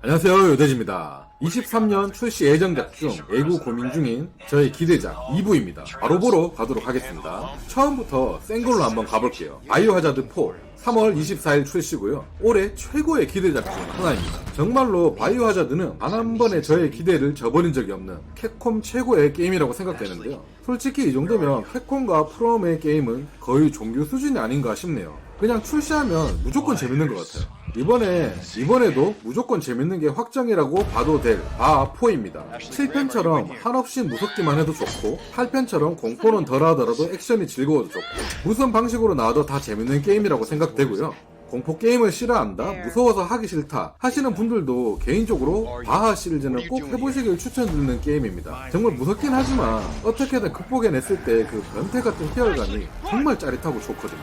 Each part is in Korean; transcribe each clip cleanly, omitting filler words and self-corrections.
안녕하세요, 요대지입니다. 23년 출시 예정작 중 예고 고민 중인 저의 기대작 2부입니다. 바로 보러 가도록 하겠습니다. 처음부터 센 걸로 한번 가볼게요. 바이오하자드 4 3월 24일 출시고요. 올해 최고의 기대작 중 하나입니다. 정말로 바이오하자드는 단 한 번의 저의 기대를 저버린 적이 없는 캡콤 최고의 게임이라고 생각되는데요. 솔직히 이 정도면 캡콤과 프롬의 게임은 거의 종교 수준이 아닌가 싶네요. 그냥 출시하면 무조건 재밌는 것 같아요. 이번에도 무조건 재밌는 게 확정이라고 봐도 될 바4입니다. 7편처럼 한없이 무섭기만 해도 좋고 8편처럼 공포는 덜 하더라도 액션이 즐거워도 좋고 무슨 방식으로 나와도 다 재밌는 게임이라고 생각되고요. 공포 게임을 싫어한다, 무서워서 하기 싫다 하시는 분들도 개인적으로 바하 시리즈는 꼭 해보시길 추천드리는 게임입니다. 정말 무섭긴 하지만 어떻게든 극복해냈을 때 그 변태 같은 희열감이 정말 짜릿하고 좋거든요.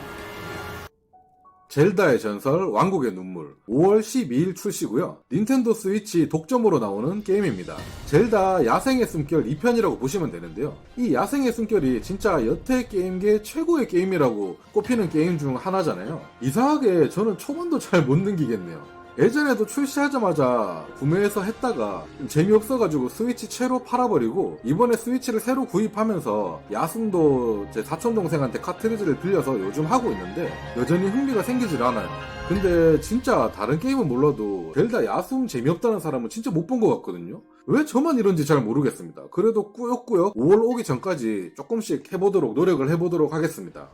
젤다의 전설 왕국의 눈물 5월 12일 출시고요. 닌텐도 스위치 독점으로 나오는 게임입니다. 젤다 야생의 숨결 2편이라고 보시면 되는데요. 이 야생의 숨결이 진짜 여태 게임계 최고의 게임이라고 꼽히는 게임 중 하나잖아요. 이상하게 저는 초반도 잘 못 넘기겠네요. 예전에도 출시하자마자 구매해서 했다가 재미없어가지고 스위치 채로 팔아버리고 이번에 스위치를 새로 구입하면서 야숨도 제 사촌동생한테 카트리지를 빌려서 요즘 하고 있는데 여전히 흥미가 생기질 않아요. 근데 진짜 다른 게임은 몰라도 젤다 야숨 재미없다는 사람은 진짜 못 본 것 같거든요. 왜 저만 이런지 잘 모르겠습니다. 그래도 꾸역꾸역 5월 오기 전까지 조금씩 해보도록 노력을 해보도록 하겠습니다.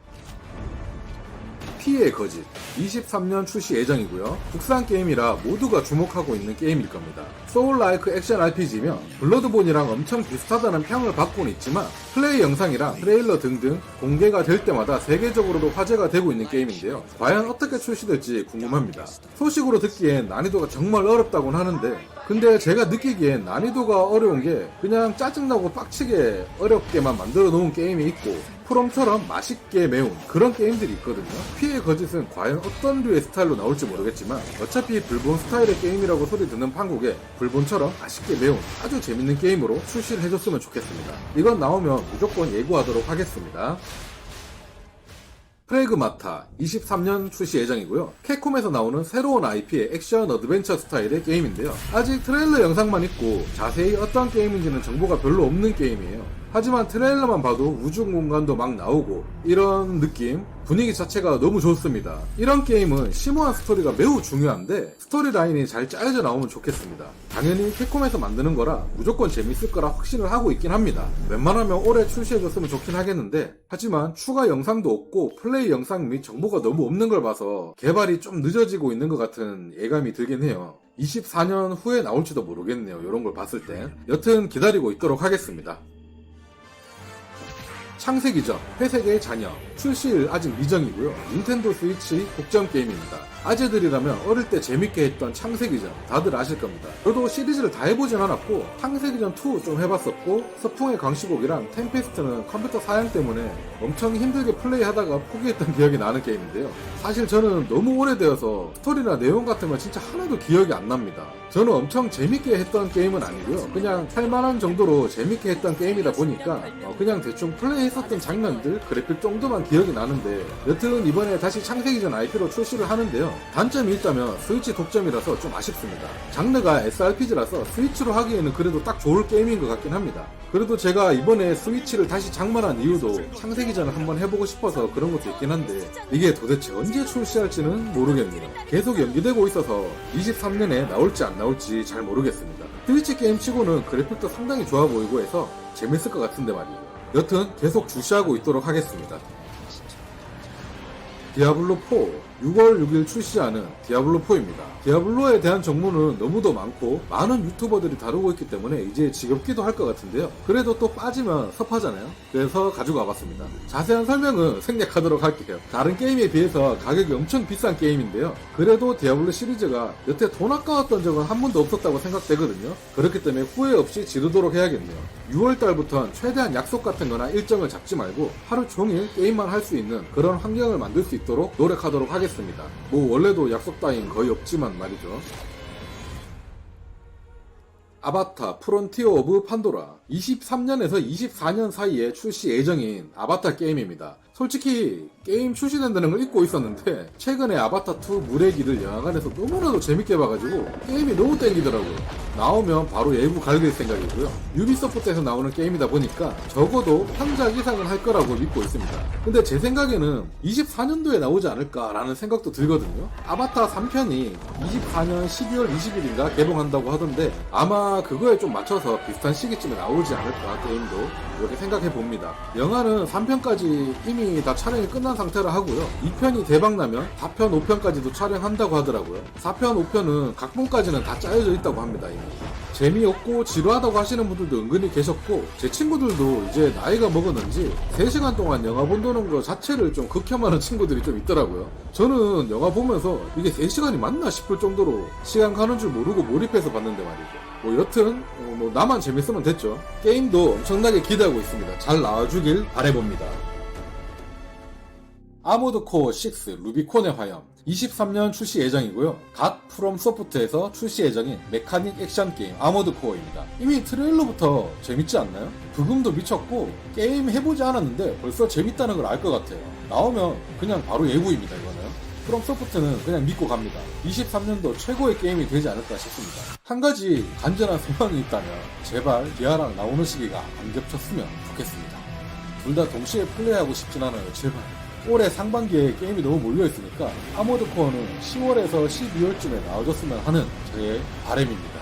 피의 거짓 23년 출시 예정이고요. 국산 게임이라 모두가 주목하고 있는 게임일 겁니다. 소울라이크 액션 RPG면 블러드본이랑 엄청 비슷하다는 평을 받고는 있지만 플레이 영상이랑 트레일러 등등 공개가 될 때마다 세계적으로도 화제가 되고 있는 게임인데요. 과연 어떻게 출시될지 궁금합니다. 소식으로 듣기엔 난이도가 정말 어렵다고는 하는데 근데 제가 느끼기엔 난이도가 어려운 게 그냥 짜증나고 빡치게 어렵게만 만들어 놓은 게임이 있고 프롬처럼 맛있게 매운 그런 게임들이 있거든요. 피의 거짓은 과연 어떤 류의 스타일로 나올지 모르겠지만 어차피 불본 스타일의 게임이라고 소리 듣는 판국에 불본처럼 맛있게 매운 아주 재밌는 게임으로 출시를 해줬으면 좋겠습니다. 이건 나오면 무조건 예고하도록 하겠습니다. 프레그마타 23년 출시 예정이고요. 캡콤에서 나오는 새로운 IP의 액션 어드벤처 스타일의 게임인데요. 아직 트레일러 영상만 있고 자세히 어떤 게임인지는 정보가 별로 없는 게임이에요. 하지만 트레일러만 봐도 우주 공간도 막 나오고 이런 느낌, 분위기 자체가 너무 좋습니다. 이런 게임은 심오한 스토리가 매우 중요한데 스토리 라인이 잘 짜여져 나오면 좋겠습니다. 당연히 캡콤에서 만드는 거라 무조건 재밌을 거라 확신을 하고 있긴 합니다. 웬만하면 올해 출시해줬으면 좋긴 하겠는데 하지만 추가 영상도 없고 플레이 영상 및 정보가 너무 없는 걸 봐서 개발이 좀 늦어지고 있는 것 같은 예감이 들긴 해요. 24년 후에 나올지도 모르겠네요. 이런 걸 봤을 때. 여튼 기다리고 있도록 하겠습니다. 창세기전, 회색의 자녀, 출시일 아직 미정이고요. 닌텐도 스위치 독점 게임입니다. 아재들이라면 어릴 때 재밌게 했던 창세기전 다들 아실 겁니다. 저도 시리즈를 다 해보진 않았고 창세기전 2 좀 해봤었고 서풍의 광시곡이랑 템페스트는 컴퓨터 사양 때문에 엄청 힘들게 플레이하다가 포기했던 기억이 나는 게임인데요. 사실 저는 너무 오래되어서 스토리나 내용 같은 건 진짜 하나도 기억이 안 납니다. 저는 엄청 재밌게 했던 게임은 아니고요. 그냥 할만한 정도로 재밌게 했던 게임이다 보니까 그냥 대충 플레이했었던 장면들, 그래픽 정도만 기억이 나는데 여튼 이번에 다시 창세기전 IP로 출시를 하는데요. 단점이 있다면 스위치 독점이라서 좀 아쉽습니다. 장르가 SRPG라서 스위치로 하기에는 그래도 딱 좋을 게임인 것 같긴 합니다. 그래도 제가 이번에 스위치를 다시 장만한 이유도 창세기전을 한번 해보고 싶어서 그런 것도 있긴 한데 이게 도대체 언제 출시할지는 모르겠네요. 계속 연기되고 있어서 23년에 나올지 안 나올지 잘 모르겠습니다. 스위치 게임 치고는 그래픽도 상당히 좋아 보이고 해서 재밌을 것 같은데 말이에요. 여튼 계속 주시하고 있도록 하겠습니다. 디아블로4 6월 6일 출시하는 디아블로4입니다. 디아블로에 대한 정보는 너무도 많고 많은 유튜버들이 다루고 있기 때문에 이제 지겹기도 할 것 같은데요. 그래도 또 빠지면 섭하잖아요. 그래서 가지고 와봤습니다. 자세한 설명은 생략하도록 할게요. 다른 게임에 비해서 가격이 엄청 비싼 게임인데요. 그래도 디아블로 시리즈가 여태 돈 아까웠던 적은 한 번도 없었다고 생각되거든요. 그렇기 때문에 후회 없이 지르도록 해야겠네요. 6월달부터는 최대한 약속 같은 거나 일정을 잡지 말고 하루 종일 게임만 할 수 있는 그런 환경을 만들 수 있도록 노력하도록 하겠습니다. 뭐 원래도 약속 따윈 거의 없지만 말이죠. 아바타 프론티어 오브 판도라 23년에서 24년 사이에 출시 예정인 아바타 게임입니다. 솔직히 게임 출시된다는 걸 잊고 있었는데 최근에 아바타2 물의 길을 영화관에서 너무나도 재밌게 봐가지고 게임이 너무 땡기더라고요. 나오면 바로 예고 갈길 생각이고요. 유비소프트에서 나오는 게임이다 보니까 적어도 한작 이상은 할 거라고 믿고 있습니다. 근데 제 생각에는 24년도에 나오지 않을까라는 생각도 들거든요. 아바타 3편이 24년 12월 20일인가 개봉한다고 하던데 아마 그거에 좀 맞춰서 비슷한 시기쯤에 나오지 않을까 게임도 이렇게 생각해 봅니다. 영화는 3편까지 이미 다 촬영이 끝난 상태라 하고요. 2편이 대박나면 4편, 5편까지도 촬영한다고 하더라고요. 4편, 5편은 각본까지는 다 짜여져 있다고 합니다. 이미. 재미없고 지루하다고 하시는 분들도 은근히 계셨고 제 친구들도 이제 나이가 먹었는지 3시간 동안 영화 본다는 거 자체를 좀 극혐하는 친구들이 좀 있더라고요. 저는 영화 보면서 이게 3시간이 맞나 싶을 정도로 시간 가는 줄 모르고 몰입해서 봤는데 말이죠. 뭐 여튼 뭐 나만 재밌으면 됐죠. 게임도 엄청나게 기대하고 있습니다. 잘 나와주길 바라봅니다. 아모드 코어 6 루비콘의 화염 23년 출시 예정이고요. 갓 프롬 소프트에서 출시 예정인 메카닉 액션 게임 아모드 코어입니다. 이미 트레일러부터 재밌지 않나요? 부금도 미쳤고 게임 해보지 않았는데 벌써 재밌다는 걸 알 것 같아요. 나오면 그냥 바로 예고입니다. 이거는 프롬 소프트는 그냥 믿고 갑니다. 23년도 최고의 게임이 되지 않을까 싶습니다. 한 가지 간절한 소망이 있다면 제발 리아랑 나오는 시기가 안 겹쳤으면 좋겠습니다. 둘 다 동시에 플레이하고 싶진 않아요. 제발. 올해 상반기에 게임이 너무 몰려있으니까 아모드 코어는 10월에서 12월쯤에 나와줬으면 하는 저의 바람입니다.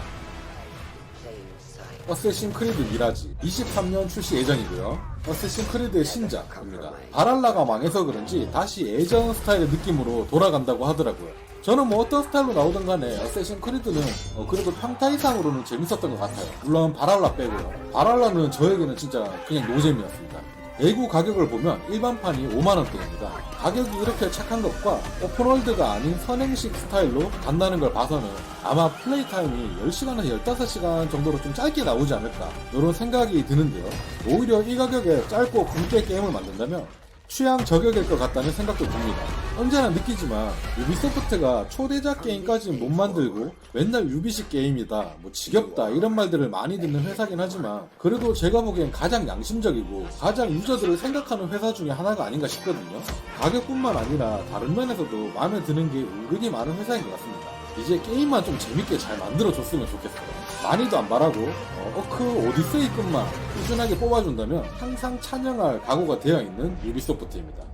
어쌔신 크리드 미라지 23년 출시 예정이고요. 어쌔신 크리드의 신작입니다. 바랄라가 망해서 그런지 다시 예전 스타일의 느낌으로 돌아간다고 하더라고요. 저는 뭐 어떤 스타일로 나오든 간에 어쌔신 크리드는 그래도 평타 이상으로는 재밌었던 것 같아요. 물론 바랄라 빼고요. 바랄라는 저에게는 진짜 그냥 노잼이었습니다. 예고 가격을 보면 일반판이 5만원대입니다. 가격이 이렇게 착한 것과 오픈월드가 아닌 선행식 스타일로 간다는 걸 봐서는 아마 플레이 타임이 10시간에서 15시간 정도로 좀 짧게 나오지 않을까 이런 생각이 드는데요. 오히려 이 가격에 짧고 굵게 게임을 만든다면 취향 저격일 것 같다는 생각도 듭니다. 언제나 느끼지만 유비소프트가 초대작 게임까지는 못 만들고 맨날 유비식 게임이다, 뭐 지겹다 이런 말들을 많이 듣는 회사긴 하지만 그래도 제가 보기엔 가장 양심적이고 가장 유저들을 생각하는 회사 중에 하나가 아닌가 싶거든요. 가격뿐만 아니라 다른 면에서도 마음에 드는 게 은근히 많은 회사인 것 같습니다. 이제 게임만 좀 재밌게 잘 만들어줬으면 좋겠어요. 많이도 안 바라고 어크 오디세이급만 꾸준하게 뽑아준다면 항상 찬양할 각오가 되어있는 유비소프트입니다.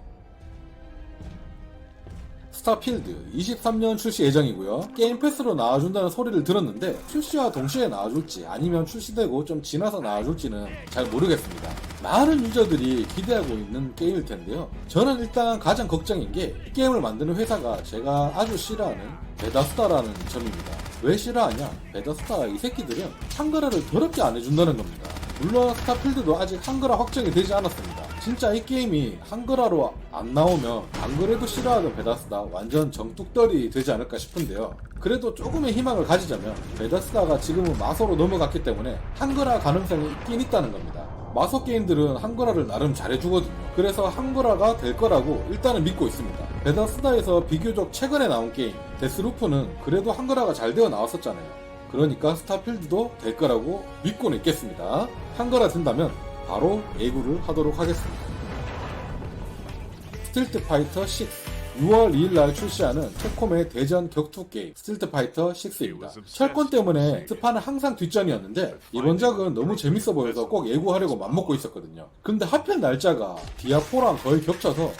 스타필드 23년 출시 예정이고요. 게임 패스로 나와준다는 소리를 들었는데 출시와 동시에 나와줄지 아니면 출시되고 좀 지나서 나와줄지는 잘 모르겠습니다. 많은 유저들이 기대하고 있는 게임일 텐데요. 저는 일단 가장 걱정인 게 이 게임을 만드는 회사가 제가 아주 싫어하는 베다스다라는 점입니다. 왜 싫어하냐? 베다스다 이 새끼들은 한글화를 더럽게 안 해준다는 겁니다. 물론 스타필드도 아직 한글화 확정이 되지 않았습니다. 진짜 이 게임이 한글화로 안 나오면 안 그래도 싫어하던 베다스다 완전 정뚝떨이 되지 않을까 싶은데요. 그래도 조금의 희망을 가지자면 베다스다가 지금은 마소로 넘어갔기 때문에 한글화 가능성이 있긴 있다는 겁니다. 마소 게임들은 한글화를 나름 잘해주거든요. 그래서 한글화가 될 거라고 일단은 믿고 있습니다. 베다스다에서 비교적 최근에 나온 게임 데스루프는 그래도 한글화가 잘 되어 나왔었잖아요. 그러니까 스타필드도 될 거라고 믿고는 있겠습니다. 한글화 된다면 바로 예고를 하도록 하겠습니다. 스트리트 파이터 6 6월 2일날 출시하는 캡콤의 대전 격투 게임 스트리트 파이터 6입니다. 철권 때문에 스파는 항상 뒷전이었는데 이번 작은 너무 재밌어 보여서 꼭 예고하려고 맘먹고 있었거든요. 근데 하필 날짜가 디아4랑 거의 겹쳐서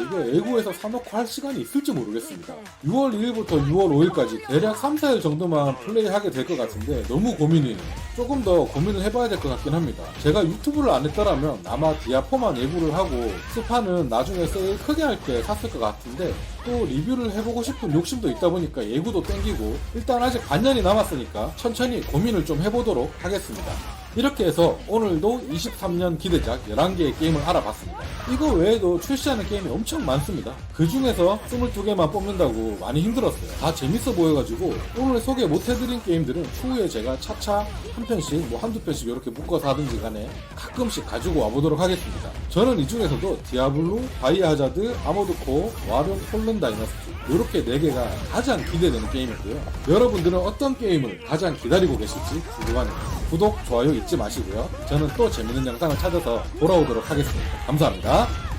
이거 예고해서 사놓고 할 시간이 있을지 모르겠습니다. 6월 2일부터 6월 5일까지 대략 3, 4일 정도만 플레이하게 될 것 같은데 너무 고민이에요. 조금 더 고민을 해봐야 될 것 같긴 합니다. 제가 유튜브를 안 했더라면 아마 디아4만 예고를 하고 스파는 나중에 세일 크게 할 때 샀을 것 같은데 또 리뷰를 해보고 싶은 욕심도 있다 보니까 예고도 땡기고 일단 아직 반년이 남았으니까 천천히 고민을 좀 해보도록 하겠습니다. 이렇게 해서 오늘도 23년 기대작 11개의 게임을 알아봤습니다. 이거 외에도 출시하는 게임이 엄청 많습니다. 그 중에서 22개만 뽑는다고 많이 힘들었어요. 다 재밌어 보여가지고 오늘 소개 못해드린 게임들은 추후에 제가 차차 한 편씩 한두 편씩 이렇게 묶어서 하든지 간에 가끔씩 가지고 와보도록 하겠습니다. 저는 이 중에서도 디아블로, 바이오하자드, 아모드 코어, 와룡, 폴른 다이너스티 이렇게 4개가 가장 기대되는 게임이고요. 여러분들은 어떤 게임을 가장 기다리고 계실지 궁금하네요. 구독, 좋아요 잊지 마시고요. 저는 또 재밌는 영상을 찾아서 돌아오도록 하겠습니다. 감사합니다.